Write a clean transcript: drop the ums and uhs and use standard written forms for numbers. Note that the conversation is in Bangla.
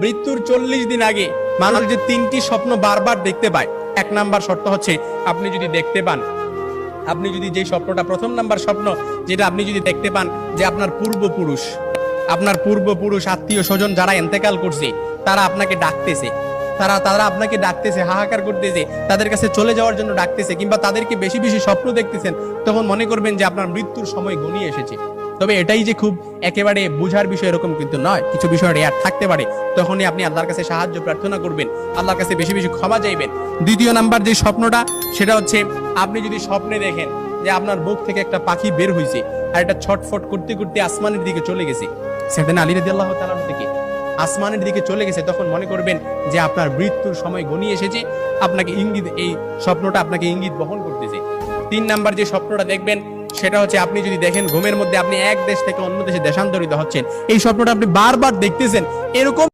মৃত্যুর 40 দিন আগে মানুষ যে 3টি স্বপ্ন বারবার দেখতে পায়, 1 নাম্বার শর্ত হচ্ছে আপনি যদি দেখতে পান, আপনি যদি যে স্বপ্নটা, প্রথম নাম্বার স্বপ্ন যেটা আপনি যদি দেখতে পান যে আপনার পূর্বপুরুষ আত্মীয় স্বজন যারা ইন্তেকাল করছে তারা আপনাকে ডাকতেছে, তারা আপনাকে ডাকতেছে, হাহাকার করতেছে, তাদের কাছে চলে যাওয়ার জন্য ডাকতেছে, কিংবা তাদেরকে বেশি বেশি স্বপ্ন দেখতেছেন, তখন মনে করবেন যে আপনার মৃত্যুর সময় ঘনিয়ে এসেছে। তবে এটাই যে খুব একেবারে বুঝার বিষয় এরকম কিন্তু নয়, কিছু বিষয় রেয়ার থাকতে পারে। তখনই আপনি আল্লাহর কাছে সাহায্য প্রার্থনা করবেন, আল্লাহর কাছে বেশি বেশি ক্ষমা চাইবেন। দ্বিতীয় নাম্বার যে স্বপ্নটা সেটা হচ্ছে আপনি যদি স্বপ্নে দেখেন যে আপনার বুক থেকে একটা পাখি বের হয়েছে আর এটা ছটফট করতে করতে আসমানের দিকে চলে গেছে, সাইয়েদনা আলী রাদিয়াল্লাহু তাআলা থেকে আসমানের দিকে চলে গেছে, তখন মনে করবেন যে আপনার মৃত্যুর সময় ঘনিয়ে এসেছে, আপনাকে ইঙ্গিত, এই স্বপ্নটা আপনাকে ইঙ্গিত বহন করতেছে। 3 নাম্বার যে স্বপ্নটা দেখবেন সেটা হচ্ছে আপনি যদি দেখেন ঘুমের মধ্যে আপনি এক দেশ থেকে অন্য দেশে দেশান্তরিত হচ্ছেন, এই স্বপ্নটা আপনি বারবার দেখতেছেন, এরকম